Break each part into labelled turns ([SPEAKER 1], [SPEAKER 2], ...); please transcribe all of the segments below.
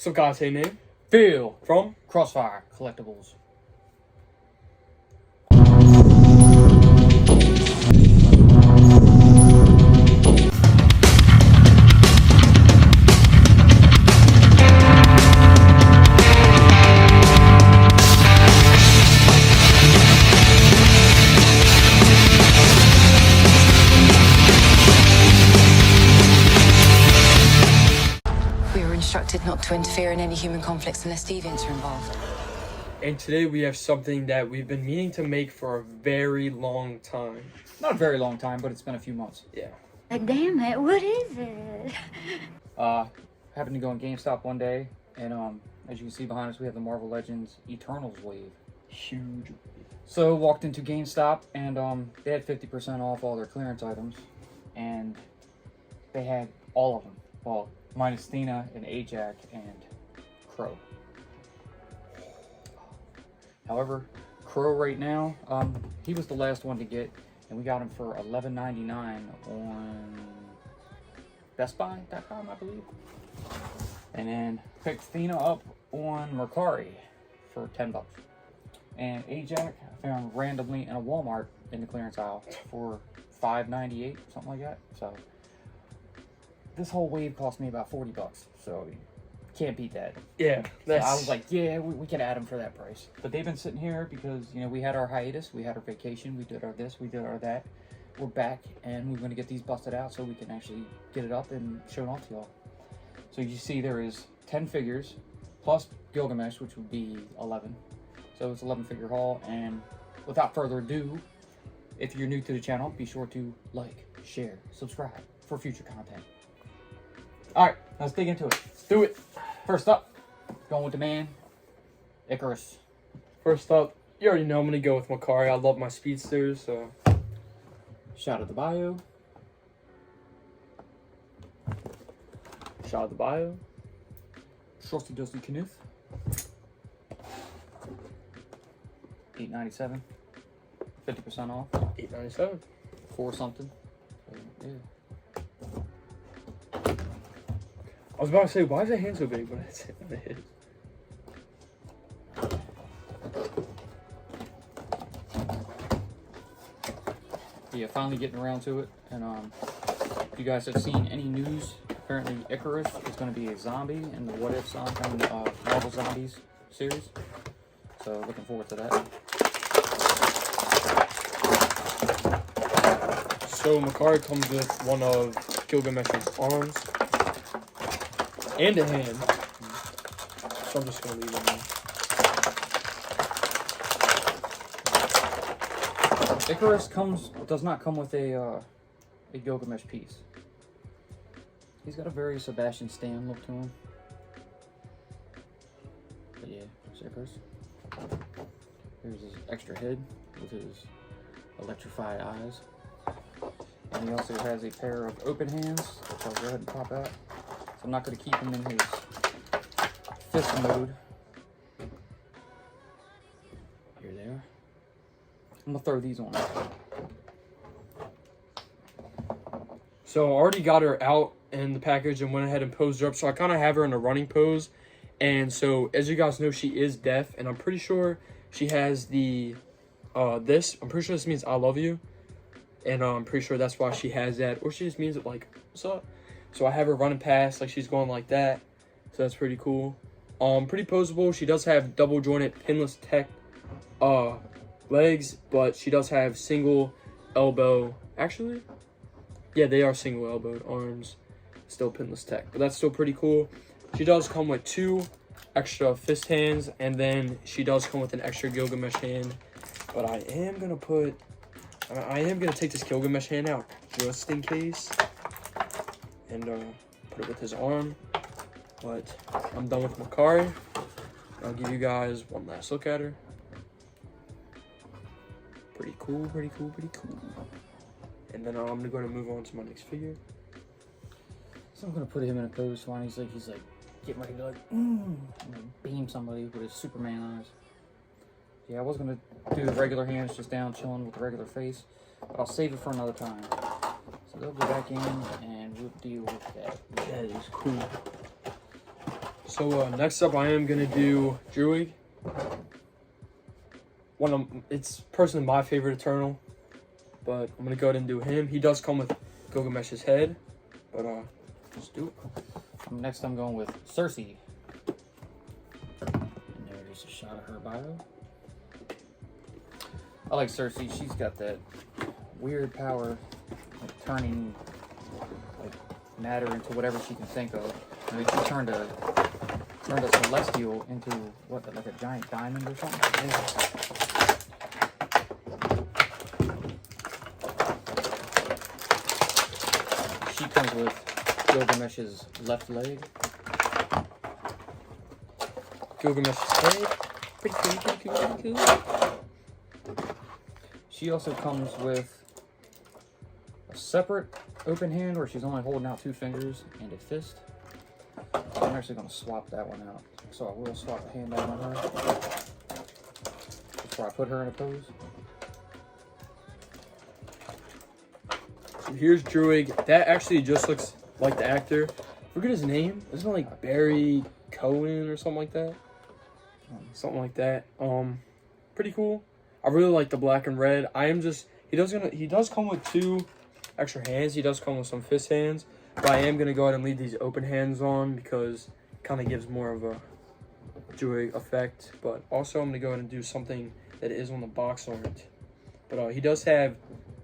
[SPEAKER 1] So guys, hey name?
[SPEAKER 2] Phil
[SPEAKER 1] From?
[SPEAKER 2] Crossfire Collectibles.
[SPEAKER 3] We were instructed not to interfere in any human conflicts unless deviants are involved.
[SPEAKER 1] And today we have something that we've been meaning to make for a very long time.
[SPEAKER 2] Not a very long time, but it's been a few months.
[SPEAKER 1] Yeah.
[SPEAKER 4] Damn it, what is it?
[SPEAKER 2] Happened to go on GameStop one day, and as you can see behind us, we have the Marvel Legends Eternals wave.
[SPEAKER 1] Huge.
[SPEAKER 2] So walked into GameStop, and they had 50% off all their clearance items, and they had all of them. Well, minus Thena and Ajak and Kro. However, Kro right now, he was the last one to get, and we got him for $11.99 on BestBuy.com, I believe. And then picked Thena up on Makkari for $10. And Ajak I found randomly in a Walmart in the clearance aisle for $5.98, something like that. So this whole wave cost me about $40, so can't beat that.
[SPEAKER 1] Yeah.
[SPEAKER 2] So I was like, yeah, we can add them for that price. But they've been sitting here because, you know, we had our hiatus, we had our vacation, we did our this, we did our that. We're back, and we're going to get these busted out so we can actually get it up and show it off to y'all. So you see there is 10 figures, plus Gilgamesh, which would be 11. So it's 11 figure haul, and without further ado, if you're new to the channel, be sure to like, share, subscribe for future content. Alright, let's dig into it.
[SPEAKER 1] Let's do it.
[SPEAKER 2] First up, going with the man, Icarus.
[SPEAKER 1] First up, you already know I'm going to go with Makkari. I love my speedsters, so...
[SPEAKER 2] Shout out the bio.
[SPEAKER 1] Shout out the bio.
[SPEAKER 2] Trusty Dusty Kniff. $8.97. 50% off.
[SPEAKER 1] $8.97.
[SPEAKER 2] 4 something. So, yeah.
[SPEAKER 1] I was about to say, why is that hand so big? But it's it is.
[SPEAKER 2] Yeah, finally getting around to it. And if you guys have seen any news, apparently Icarus is going to be a zombie in the What If Marvel Zombies series. So looking forward to that.
[SPEAKER 1] So Makkari comes with one of Gilgamesh's arms and a hand. So I'm just gonna leave it there.
[SPEAKER 2] Icarus does not come with a Gilgamesh piece. He's got a very Sebastian Stan look to him. But yeah, there's Icarus. Here's his extra head with his electrified eyes. And he also has a pair of open hands, which I'll go ahead and pop out. So I'm not going to keep him in his fist mode. Here they are. I'm going to throw these on.
[SPEAKER 1] So I already got her out in the package and went ahead and posed her up. So I kind of have her in a running pose. And so as you guys know, she is deaf. And I'm pretty sure she has the, this. I'm pretty sure this means I love you. And I'm pretty sure that's why she has that. Or she just means it like, what's up? So I have her running past like she's going like that. So that's pretty cool. Pretty poseable. She does have double jointed pinless tech legs. But she does have single elbow. Actually, yeah, they are single elbowed arms. Still pinless tech. But that's still pretty cool. She does come with 2 extra fist hands. And then she does come with an extra Gilgamesh hand. But I am going to take this Gilgamesh hand out just in case and put it with his arm. But I'm done with Makkari. I'll give you guys one last look at her. Pretty cool, pretty cool, pretty cool. And then I'm going to move on to my next figure.
[SPEAKER 2] So I'm going to put him in a pose while he's like getting ready to like, beam somebody with his Superman eyes. Yeah, I was going to do the regular hands just down chilling with the regular face, but I'll save it for another time. So they'll go back in and we'll deal with that.
[SPEAKER 1] That is cool. So next up, I am gonna do Druig. It's personally my favorite Eternal, but I'm gonna go ahead and do him. He does come with Gilgamesh's head, but let's do it.
[SPEAKER 2] Next, I'm going with Cersei. And there's a shot of her bio. I like Cersei. She's got that weird power of turning like matter into whatever she can think of. I mean, she turned a celestial into what, like a giant diamond or something? Yeah. She comes with Gilgamesh's left leg.
[SPEAKER 1] Gilgamesh's head. Pretty cool, pretty cool, pretty cool.
[SPEAKER 2] She also comes with a separate open hand where she's only holding out 2 fingers and a fist. I'm actually going to swap that one out. So I will swap the hand out on her before I put her in a pose.
[SPEAKER 1] So here's Druig. That actually just looks like the actor. Forget his name. Isn't it like Barry Cohen or something like that? Something like that. Pretty cool. I really like the black and red. He does come with 2 extra hands. He does come with some fist hands. But I am gonna go ahead and leave these open hands on because it kind of gives more of a Druig effect. But also I'm gonna go ahead and do something that is on the box art. But he does have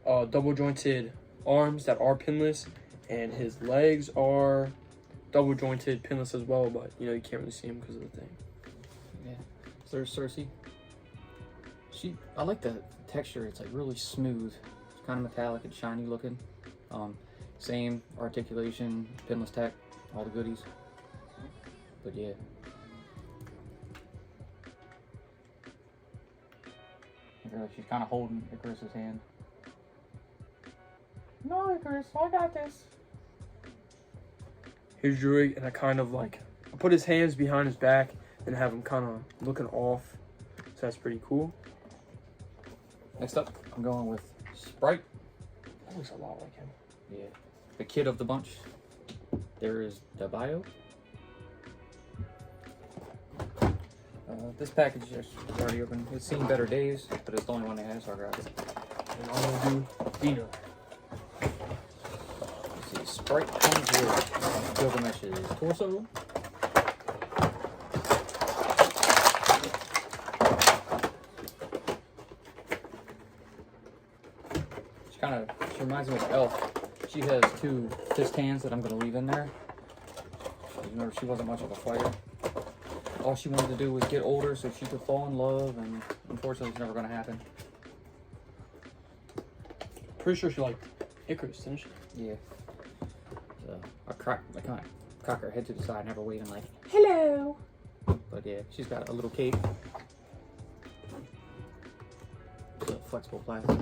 [SPEAKER 1] double jointed arms that are pinless, and his legs are double jointed pinless as well. But you know, you can't really see him because of the thing.
[SPEAKER 2] Yeah. So there's Cersei. I like the texture. It's like really smooth. It's kind of metallic and shiny looking. Same articulation, pinless tech, all the goodies. But yeah. She's kind of holding Icarus's hand. No, Icarus, I got this.
[SPEAKER 1] Here's Druig, and I put his hands behind his back and have him kind of looking off. So that's pretty cool.
[SPEAKER 2] Next up, I'm going with Sprite.
[SPEAKER 1] That looks a lot like him.
[SPEAKER 2] Yeah. The kid of the bunch. There is the bio. This package is already open. It's seen better days, but it's the only one they have, so I grabbed it.
[SPEAKER 1] And I'm gonna do Thena.
[SPEAKER 2] Let's see, Sprite comes with Gilgamesh's torso. She reminds me of Elf. She has 2 fist hands that I'm going to leave in there. Remember, she wasn't much of a fighter. All she wanted to do was get older so she could fall in love, and unfortunately it's never going to happen.
[SPEAKER 1] Pretty sure she liked Icarus, didn't she?
[SPEAKER 2] Yeah. So I kind of cock her head to the side and have her waving like, hello! But yeah, she's got a little cape. It's a flexible plastic.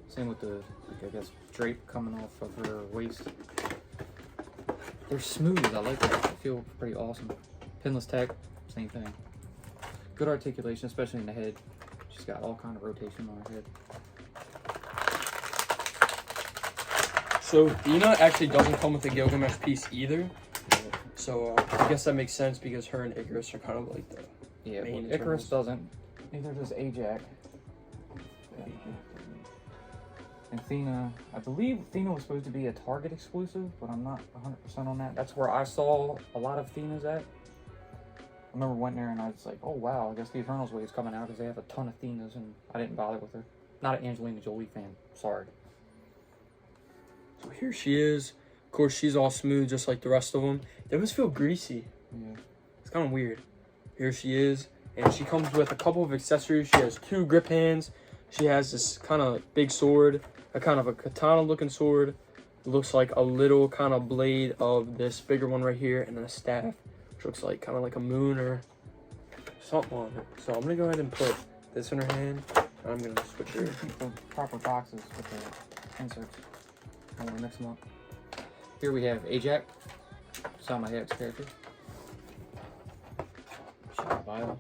[SPEAKER 2] Same with the, I guess, drape coming off of her waist. They're smooth. I like that. They feel pretty awesome. Pinless tech, same thing. Good articulation, especially in the head. She's got all kind of rotation on her head.
[SPEAKER 1] So Thena actually doesn't come with a Gilgamesh piece either. So I guess that makes sense because her and Icarus are kind of like the main
[SPEAKER 2] well, Icarus
[SPEAKER 1] Eternals.
[SPEAKER 2] doesn't. Neither does Ajak. And Thena, I believe Thena was supposed to be a Target exclusive, but I'm not 100% on that. That's where I saw a lot of Thenas at. I remember went there and I was like, oh wow, I guess the Eternals wave's coming out because they have a ton of Thenas, and I didn't bother with her. Not an Angelina Jolie fan, sorry.
[SPEAKER 1] So here she is. Of course, she's all smooth just like the rest of them. They almost feel greasy.
[SPEAKER 2] Yeah.
[SPEAKER 1] It's kind of weird. Here she is, and she comes with a couple of accessories. She has 2 grip hands. She has this kind of big sword, a kind of a katana looking sword. It looks like a little kind of blade of this bigger one right here, and then a staff, which looks like kind of like a moon or something on it. So I'm gonna go ahead and put this in her hand, and I'm gonna switch her.
[SPEAKER 2] Keep the proper boxes with the inserts. I want to mix them up. Here we have Ajak, Salma Hayek's character. Shot bio.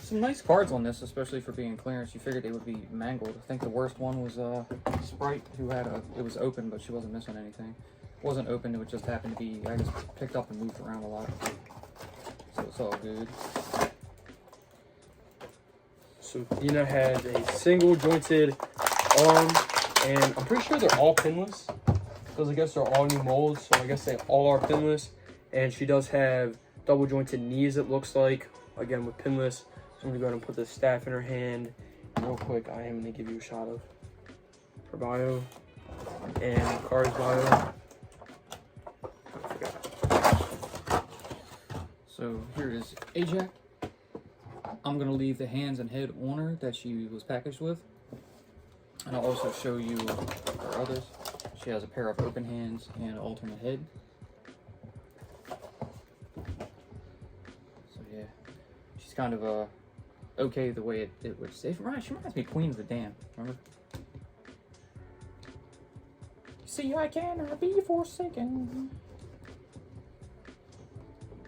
[SPEAKER 2] Some nice cards on this, especially for being clearance. You figured they would be mangled. I think the worst one was Sprite, who had it was open, but she wasn't missing anything. It wasn't open, it just happened to be, I just picked up and moved around a lot. So it's all good.
[SPEAKER 1] So Thena has a single jointed arm, and I'm pretty sure they're all pinless, because I guess they're all new molds, so I guess they all are pinless. And she does have double jointed knees, it looks like, again with pinless. So I'm gonna go ahead and put the staff in her hand. Real quick, I am gonna give you a shot of her bio and Makkari's bio.
[SPEAKER 2] So here is Ajak. I'm going to leave the hands and head on her that she was packaged with. And I'll also show you her others. She has a pair of open hands and an alternate head. So yeah, she's kind of okay the way it would say. She reminds me of Queen of the Dam, remember? See, I cannot be forsaken.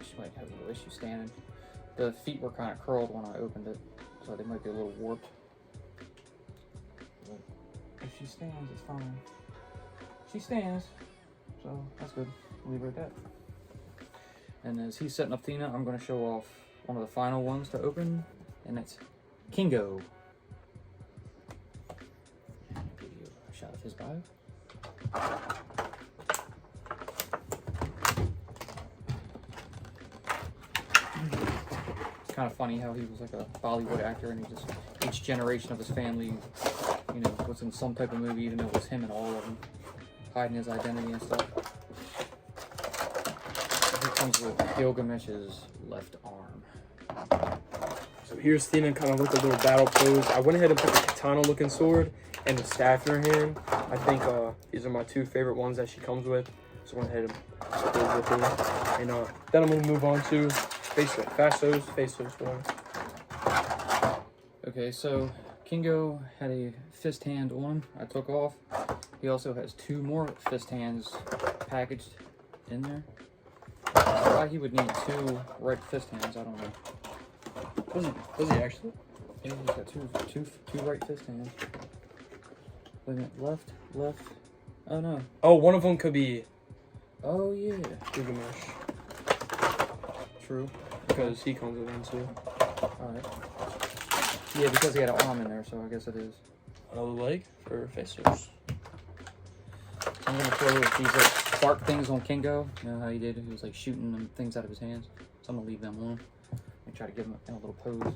[SPEAKER 2] She might have a little issue standing. The feet were kind of curled when I opened it, so they might be a little warped. But if she stands, it's fine. She stands, so that's good. Leave her at that. And as he's setting up Thena, I'm going to show off one of the final ones to open, and it's Kingo. I'll give you a shot of his bio. Kind of funny how he was like a Bollywood actor, and he just, each generation of his family, you know, was in some type of movie, even though it was him and all of them, hiding his identity and stuff. Here comes with Gilgamesh's left arm.
[SPEAKER 1] So here's Thena kind of with a little battle pose. I went ahead and put the katana looking sword and the staff in her hand. I think these are my two favorite ones that she comes with. So I went ahead and put those with her. And then I'm going to move on to Phastos one.
[SPEAKER 2] Okay, so Kingo had a fist hand on him. I took off. He also has two more fist hands packaged in there. Why he would need two right fist hands, I don't know.
[SPEAKER 1] Does he actually?
[SPEAKER 2] Yeah, he's got two right fist hands. Wait a minute, left. Oh no.
[SPEAKER 1] Oh, one of them could be
[SPEAKER 2] Oh yeah.
[SPEAKER 1] Gilgamesh,
[SPEAKER 2] True.
[SPEAKER 1] because he comes with them too.
[SPEAKER 2] Alright. Yeah, because he had an arm in there, so I guess it is.
[SPEAKER 1] Another leg for Phastos.
[SPEAKER 2] I'm gonna throw these like spark things on Kingo. You know how he did? He was like shooting them things out of his hands. So I'm gonna leave them on and try to give him a little pose.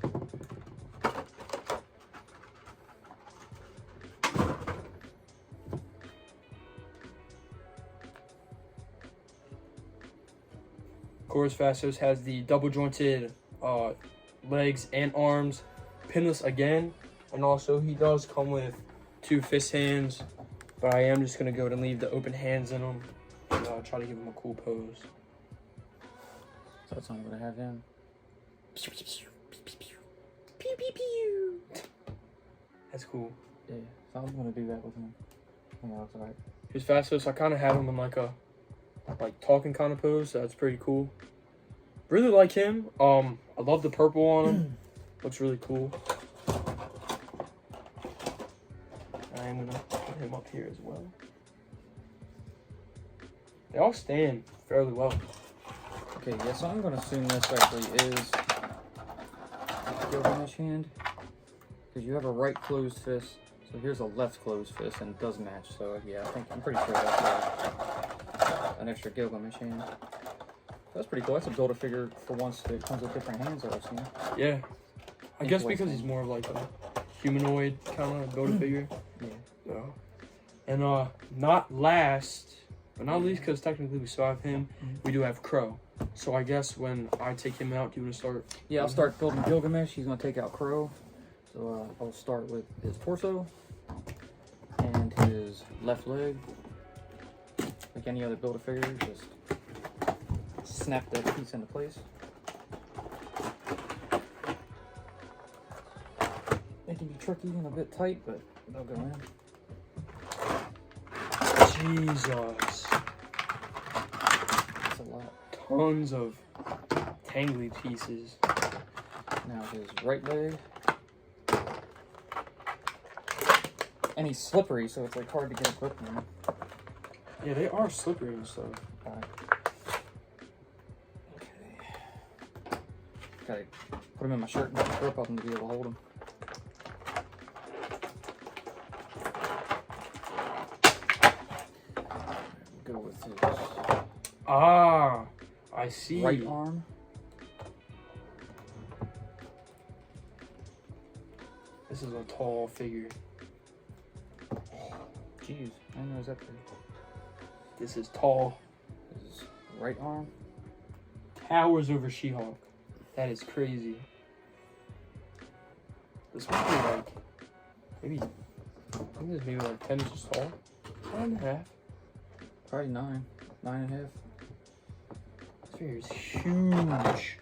[SPEAKER 1] Of course, Phastos has the double jointed legs and arms, pinless again, and also he does come with two fist hands, but I am just gonna go and leave the open hands in them and try to give him a cool pose.
[SPEAKER 2] So that's how I'm gonna have him.
[SPEAKER 1] That's cool.
[SPEAKER 2] Yeah, so I'm gonna do that with him. I think that looks alright.
[SPEAKER 1] Here's Phastos. I kind of have him in like a talking kind of pose, so that's pretty cool. Really like him. I love the purple on him. Looks really cool. I'm gonna put him up here as well. They all stand fairly well.
[SPEAKER 2] Okay, yeah, so I'm gonna assume this actually is Gilgamesh hand. Because you have a right closed fist. So here's a left closed fist, and it does match. So yeah, I'm pretty sure that's an extra Gilgamesh hand. That's pretty cool. That's a Build-A-Figure for once that comes with different hands that I've seen.
[SPEAKER 1] Yeah. I guess because he's more of like a humanoid kind of Build-A-Figure.
[SPEAKER 2] Yeah.
[SPEAKER 1] So. And not last, but not least, because technically we still have him, we do have Kro. So I guess when I take him out, do you want to start?
[SPEAKER 2] Yeah, I'll start building Gilgamesh. He's going to take out Kro. So I'll start with his torso and his left leg. Like any other Build-A-Figure, just snap that piece into place. It can be tricky and a bit tight, but they'll go in.
[SPEAKER 1] Jesus.
[SPEAKER 2] That's a lot.
[SPEAKER 1] Tons of tangly pieces.
[SPEAKER 2] Now his right leg. And he's slippery, so it's like hard to get a grip on him.
[SPEAKER 1] Yeah, they are slippery and stuff.
[SPEAKER 2] Okay. Gotta put him in my shirt and get the grip of him to be able to hold him. We'll go with his
[SPEAKER 1] Ah, I see.
[SPEAKER 2] right arm.
[SPEAKER 1] This is a tall figure.
[SPEAKER 2] Jeez, I didn't know it was that big.
[SPEAKER 1] This is tall.
[SPEAKER 2] His right arm.
[SPEAKER 1] Towers over She-Hulk. That is crazy. This might be like, maybe, I think this maybe like 10 inches tall. 9.5.
[SPEAKER 2] Probably 9. 9.5.
[SPEAKER 1] This figure is huge.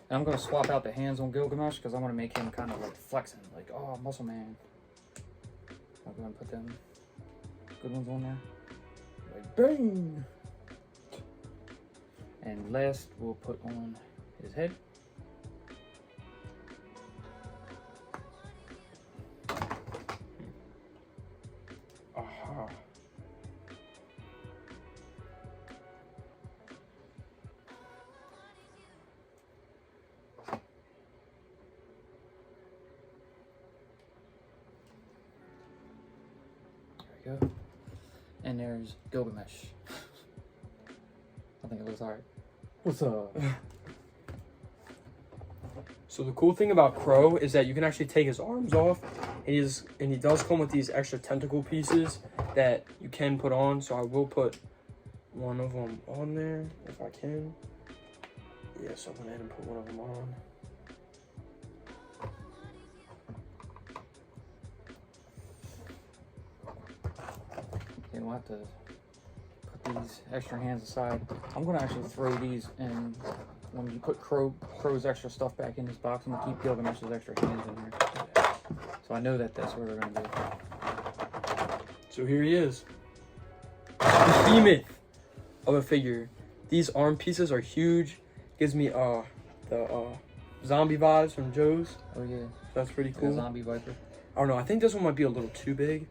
[SPEAKER 2] And I'm going to swap out the hands on Gilgamesh because I want to make him kind of like flexing. Like, oh, muscle man. I'm going to put them good ones on there. Like, bang! And last, we'll put on his head.
[SPEAKER 1] Aha.
[SPEAKER 2] There we go. And there's Gilgamesh. I think it looks alright. What's up?
[SPEAKER 1] So the cool thing about Kro is that you can actually take his arms off, and he does come with these extra tentacle pieces that you can put on. So I will put one of them on there if I can. Yeah, so I'm gonna ahead and put one of them on.
[SPEAKER 2] Okay, we'll have to put these extra hands aside. I'm gonna actually throw these in when you put Kro's extra stuff back in this box. I'm gonna keep Gilgamesh's extra hands in here. So I know that that's where they're gonna be.
[SPEAKER 1] So here he is. Behemoth of a figure. These arm pieces are huge. Gives me the zombie vibes from Joe's.
[SPEAKER 2] Oh yeah.
[SPEAKER 1] That's pretty
[SPEAKER 2] The
[SPEAKER 1] cool.
[SPEAKER 2] zombie viper.
[SPEAKER 1] I don't know. I think this one might be a little too big.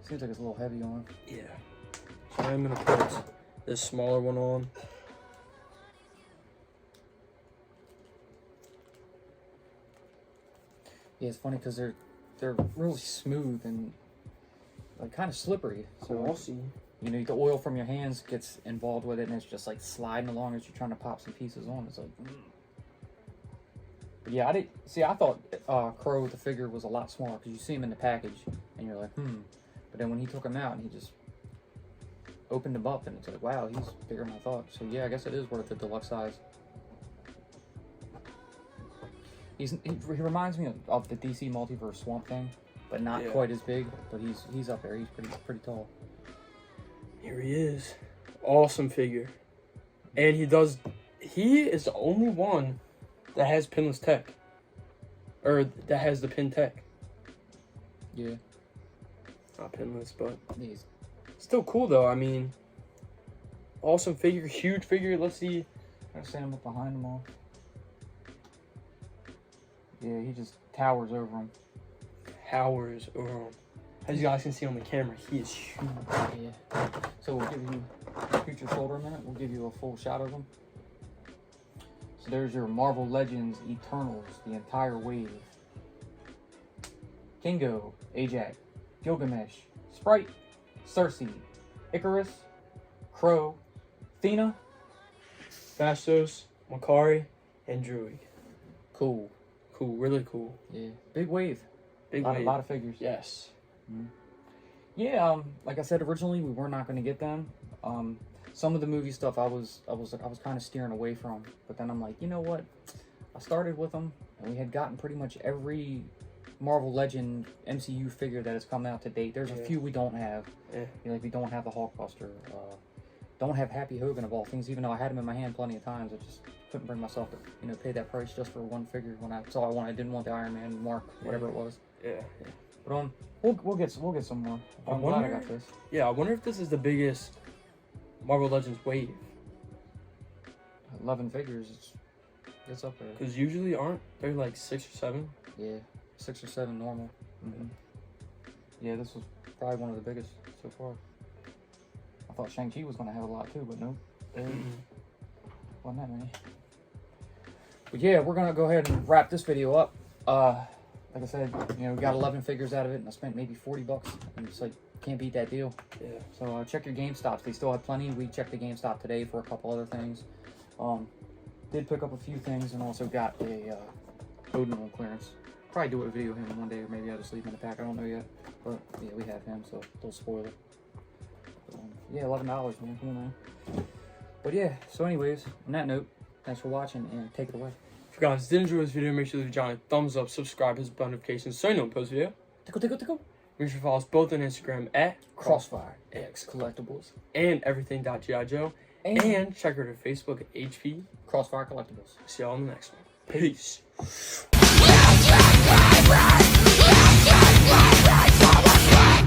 [SPEAKER 2] Seems like it's a little heavy on.
[SPEAKER 1] Yeah. So I'm gonna put this smaller one on.
[SPEAKER 2] Yeah, it's funny because they're really smooth and like kind of slippery.
[SPEAKER 1] So I'll see.
[SPEAKER 2] You know, the oil from your hands gets involved with it, and it's just like sliding along as you're trying to pop some pieces on. It's like, But yeah, I thought Kro the figure was a lot smaller because you see him in the package, and you're like, But then when he took him out and he just opened him up, and it's like, wow, he's bigger than I thought. So yeah, I guess it is worth the deluxe size. He reminds me of the DC Multiverse Swamp Thing, but not quite as big. But he's up there. He's pretty tall.
[SPEAKER 1] Here he is. Awesome figure. And he is the only one that has pinless tech. Or that has the pin tech.
[SPEAKER 2] Yeah.
[SPEAKER 1] Not pinless, but
[SPEAKER 2] He's
[SPEAKER 1] still cool though. I mean, awesome figure, huge figure. Let's see.
[SPEAKER 2] gotta stand him up behind them all. Yeah, he just towers over him.
[SPEAKER 1] Towers over him. As you guys can see on the camera, he is huge.
[SPEAKER 2] Yeah. So we'll give you future shoulder a minute. We'll give you a full shot of them. So there's your Marvel Legends Eternals, the entire wave. Kingo, Ajak, Gilgamesh, Sprite, Cersei, Icarus, Kro, Thena.
[SPEAKER 1] Phastos, Makkari, and Druig.
[SPEAKER 2] Cool.
[SPEAKER 1] Cool, really cool.
[SPEAKER 2] Yeah. Big wave.
[SPEAKER 1] Big
[SPEAKER 2] A
[SPEAKER 1] wave.
[SPEAKER 2] lot of figures.
[SPEAKER 1] Yes.
[SPEAKER 2] Yeah, like I said originally, we were not going to get them. Some of the movie stuff I was kind of steering away from, but then I'm like, you know what? I started with them, and we had gotten pretty much every Marvel Legend MCU figure that has come out to date. There's a few we don't have.
[SPEAKER 1] Yeah.
[SPEAKER 2] You know, like we don't have the Hulkbuster. Don't have Happy Hogan of all things, even though I had him in my hand plenty of times. I just couldn't bring myself to, you know, pay that price just for one figure when that's all I wanted. I didn't want the Iron Man mark, whatever it was.
[SPEAKER 1] Yeah.
[SPEAKER 2] But we'll get some more. I'm glad I got this.
[SPEAKER 1] Yeah, I wonder if this is the biggest Marvel Legends wave.
[SPEAKER 2] 11 figures. It's It's up there.
[SPEAKER 1] Because usually aren't they like 6 or 7?
[SPEAKER 2] Yeah, 6 or 7 normal. Yeah, this was probably one of the biggest so far. I thought Shang-Chi was going to have a lot too, but nope. Wasn't that many. But yeah, we're going to go ahead and wrap this video up. Like I said, you know, we got 11 figures out of it, and I spent maybe $40. And it's like, can't beat that deal.
[SPEAKER 1] Yeah.
[SPEAKER 2] So check your GameStops. They still have plenty. We checked the GameStop today for a couple other things. Did pick up a few things, and also got a Odin on clearance. Probably do a video of him one day, or maybe I'll just leave him in the pack. I don't know yet. But yeah, we have him, so don't spoil it. Yeah, $11, man. Come on, man. But yeah, so anyways, on that note, thanks for watching, and take it away.
[SPEAKER 1] If you guys did enjoy this video, make sure to leave John a thumbs up, subscribe, his bell notifications so you don't post video.
[SPEAKER 2] Tickle.
[SPEAKER 1] Make sure to follow us both on Instagram at
[SPEAKER 2] Crossfire X Collectibles
[SPEAKER 1] and Everything.gijoe. And check out our Facebook at HP.
[SPEAKER 2] Crossfire Collectibles.
[SPEAKER 1] See y'all in the next one. Peace.
[SPEAKER 5] Right,